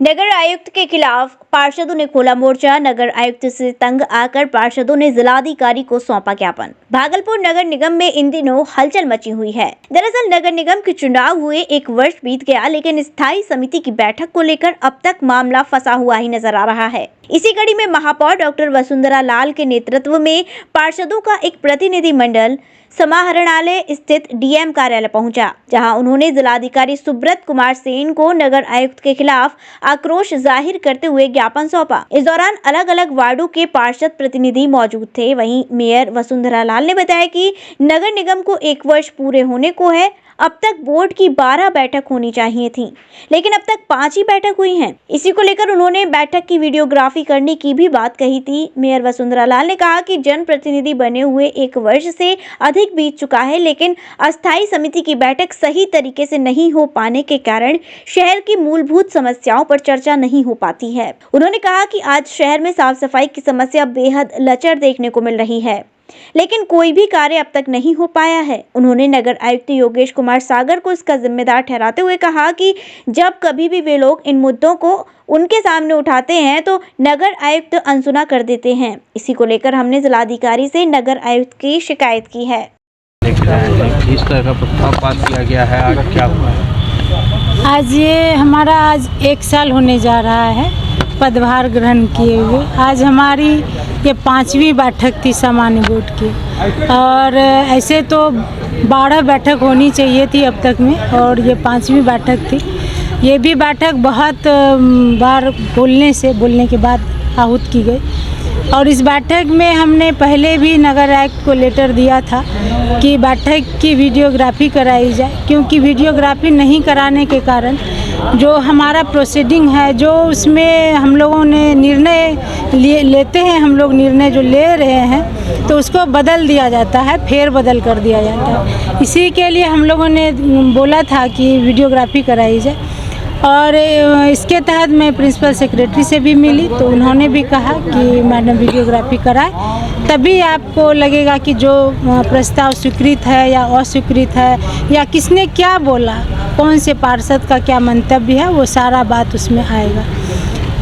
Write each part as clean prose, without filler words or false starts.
नगर आयुक्त के खिलाफ पार्षदों ने खोला मोर्चा। नगर आयुक्त से तंग आकर पार्षदों ने जिलाधिकारी को सौंपा ज्ञापन। भागलपुर नगर निगम में इन दिनों हलचल मची हुई है। दरअसल नगर निगम के चुनाव हुए 1 वर्ष बीत गया, लेकिन स्थायी समिति की बैठक को लेकर अब तक मामला फंसा हुआ ही नजर आ रहा है। इसी कड़ी में महापौर डॉक्टर वसुंधरा लाल के नेतृत्व में पार्षदों का एक प्रतिनिधि मंडल समाहरणालय स्थित डीएम कार्यालय पहुंचा, जहां उन्होंने जिलाधिकारी सुब्रत कुमार सेन को नगर आयुक्त के खिलाफ आक्रोश जाहिर करते हुए ज्ञापन सौंपा। इस दौरान अलग अलग वार्डों के पार्षद प्रतिनिधि मौजूद थे। वहीं मेयर वसुंधरा लाल ने बताया कि नगर निगम को 1 वर्ष पूरे होने को है। अब तक बोर्ड की 12 बैठक होनी चाहिए थी, लेकिन अब तक 5 ही बैठक हुई हैं। इसी को लेकर उन्होंने बैठक की वीडियोग्राफी करने की भी बात कही थी। मेयर वसुंधरा लाल ने कहा कि जनप्रतिनिधि बने हुए 1 वर्ष से अधिक बीत चुका है, लेकिन अस्थायी समिति की बैठक सही तरीके से नहीं हो पाने के कारण शहर की मूलभूत समस्याओं पर चर्चा नहीं हो पाती है। उन्होंने कहा कि आज शहर में साफ सफाई की समस्या बेहद लचर देखने को मिल रही है, लेकिन कोई भी कार्य अब तक नहीं हो पाया है। उन्होंने नगर आयुक्त योगेश कुमार सागर को इसका जिम्मेदार ठहराते हुए कहा कि जब कभी भी वे लोग इन मुद्दों को उनके सामने उठाते हैं तो नगर आयुक्त अनसुना कर देते हैं। इसी को लेकर हमने जिलाधिकारी से नगर आयुक्त की शिकायत की है। इस तरह का प्रस्ताव पास किया गया है, आज क्या हुआ है? आज ये हमारा 1 साल होने जा रहा है पदभार ग्रहण किए हुए। आज हमारी ये 5वीं बैठक थी सामान्य बोर्ड की, और ऐसे तो 12 बैठक होनी चाहिए थी अब तक में, और ये 5वीं बैठक थी। ये भी बैठक बहुत बार बोलने के बाद आहूत की गई, और इस बैठक में हमने पहले भी नगर आयुक्त को लेटर दिया था कि बैठक की वीडियोग्राफी कराई जाए, क्योंकि वीडियोग्राफी नहीं कराने के कारण जो हमारा प्रोसीडिंग है, जो उसमें हम लोगों ने निर्णय लेते हैं, हम लोग निर्णय जो ले रहे हैं तो उसको बदल दिया जाता है, फेर बदल कर दिया जाता है। इसी के लिए हम लोगों ने बोला था कि वीडियोग्राफी कराई जाए, और इसके तहत मैं प्रिंसिपल सेक्रेटरी से भी मिली तो उन्होंने भी कहा कि मैडम वीडियोग्राफी कराए, तभी आपको लगेगा कि जो प्रस्ताव स्वीकृत है या अस्वीकृत है, या किसने क्या बोला, कौन से पार्षद का क्या मंतव्य है, वो सारा बात उसमें आएगा।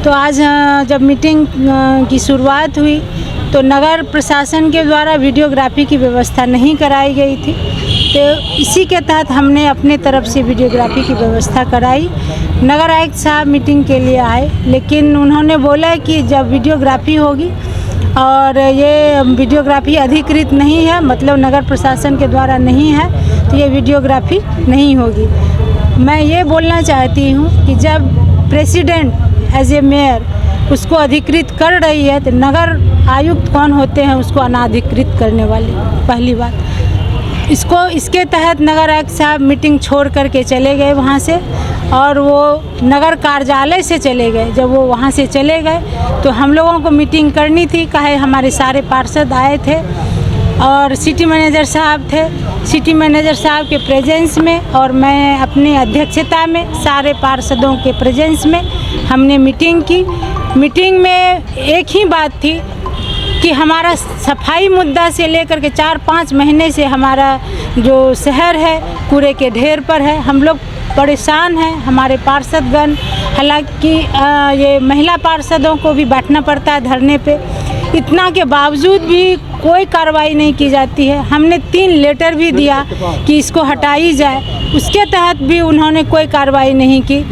तो आज जब मीटिंग की शुरुआत हुई तो नगर प्रशासन के द्वारा वीडियोग्राफी की व्यवस्था नहीं कराई गई थी, तो इसी के तहत हमने अपने तरफ से वीडियोग्राफी की व्यवस्था कराई। नगर आयुक्त साहब मीटिंग के लिए आए, लेकिन उन्होंने बोला कि जब वीडियोग्राफी होगी और ये वीडियोग्राफी अधिकृत नहीं है, मतलब नगर प्रशासन के द्वारा नहीं है, तो ये वीडियोग्राफी नहीं होगी। मैं ये बोलना चाहती हूँ कि जब प्रेसिडेंट एज ए मेयर उसको अधिकृत कर रही है, तो नगर आयुक्त कौन होते हैं उसको अनाधिकृत करने वाले, पहली बात। इसके तहत नगर आयुक्त साहब मीटिंग छोड़ करके चले गए वहाँ से, और वो नगर कार्यालय से चले गए। जब वो वहाँ से चले गए तो हम लोगों को मीटिंग करनी थी, कहे हमारे सारे पार्षद आए थे और सिटी मैनेजर साहब थे। सिटी मैनेजर साहब के प्रेजेंस में और मैं अपनी अध्यक्षता में सारे पार्षदों के प्रेजेंस में हमने मीटिंग की। मीटिंग में एक ही बात थी कि हमारा सफाई मुद्दा से लेकर के 4-5 महीने से हमारा जो शहर है कूड़े के ढेर पर है, हम लोग परेशान हैं। हमारे पार्षदगण, हालांकि ये महिला पार्षदों को भी बैठना पड़ता है धरने पे, इतना के बावजूद भी कोई कार्रवाई नहीं की जाती है। हमने 3 लेटर भी दिया कि इसको हटाई जाए, उसके तहत भी उन्होंने कोई कार्रवाई नहीं की।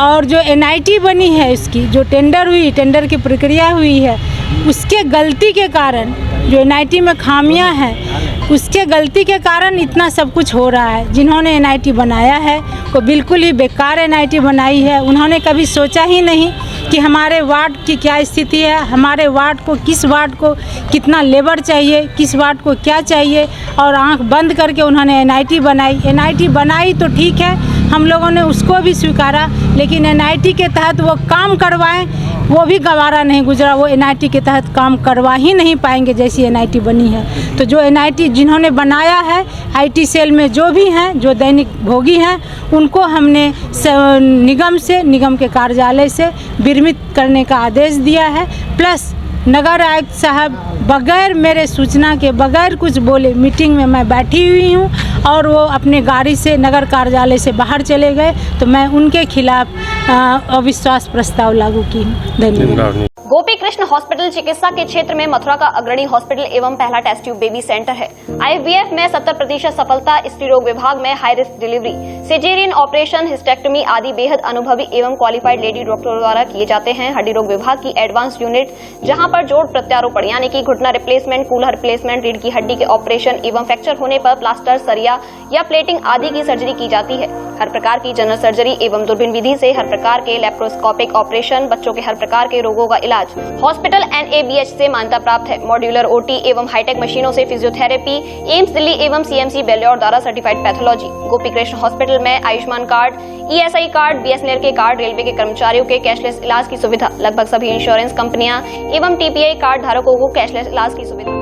और जो एनआईटी बनी है, इसकी जो टेंडर की प्रक्रिया हुई है, उसके गलती के कारण, जो एनआईटी में खामियां हैं उसके गलती के कारण इतना सब कुछ हो रहा है। जिन्होंने एनआईटी बनाया है वो बिल्कुल ही बेकार एनआईटी बनाई है। उन्होंने कभी सोचा ही नहीं कि हमारे वार्ड की क्या स्थिति है, हमारे वार्ड को, किस वार्ड को कितना लेबर चाहिए, किस वार्ड को क्या चाहिए, और आंख बंद करके उन्होंने एनआईटी बनाई। एनआईटी बनाई तो ठीक है, हम लोगों ने उसको भी स्वीकारा, लेकिन एनआईटी के तहत वो काम करवाएं वो भी गवारा नहीं गुजरा। वो एनआईटी के तहत काम करवा ही नहीं पाएंगे जैसी एनआईटी बनी है। तो जो एनआईटी जिन्होंने बनाया है, आईटी सेल में जो भी हैं, जो दैनिक भोगी हैं, उनको हमने निगम के कार्यालय से विरमित करने का आदेश दिया है। प्लस नगर आयुक्त साहब बगैर मेरे सूचना के, बगैर कुछ बोले मीटिंग में मैं बैठी हुई हूँ और वो अपने गाड़ी से नगर कार्यालय से बाहर चले गए, तो मैं उनके खिलाफ अविश्वास प्रस्ताव लागू की हूँ। धन्यवाद। गोपी कृष्ण हॉस्पिटल चिकित्सा के क्षेत्र में मथुरा का अग्रणी हॉस्पिटल एवं पहला टेस्ट ट्यूब बेबी सेंटर है। IVF में 70% सफलता, स्त्री रोग विभाग में high risk delivery, caesarean operation, hysterectomy आदि बेहद अनुभवी एवं क्वालिफाइड लेडी डॉक्टरों द्वारा किए जाते हैं। हड्डी रोग विभाग की एडवांस यूनिट, जहां पर जोड़ प्रत्यारोपण यानी कि घुटना रिप्लेसमेंट, कूल्हा रिप्लेसमेंट, रीढ़ की हड्डी के ऑपरेशन एवं फ्रैक्चर होने पर प्लास्टर, सरिया या प्लेटिंग आदि की सर्जरी की जाती है। हर प्रकार की जनरल सर्जरी एवं दूरबीन विधि से हर प्रकार के लेप्रोस्कोपिक ऑपरेशन, बच्चों के हर प्रकार के रोगों का इलाज हॉस्पिटल NABH से मान्यता प्राप्त है। मॉड्यूलर OT एवं हाईटेक मशीनों से फिजियोथेरेपी, एम्स दिल्ली एवं CMC बेल्योर द्वारा certified pathology. Gopi Krishna hospital में Ayushman card, ESI card, BSNL के कार्ड, रेलवे के कर्मचारियों के कैशलेस इलाज की सुविधा, लगभग सभी इंश्योरेंस कंपनियां एवं TPI कार्ड धारकों को कैशलेस इलाज की सुविधा।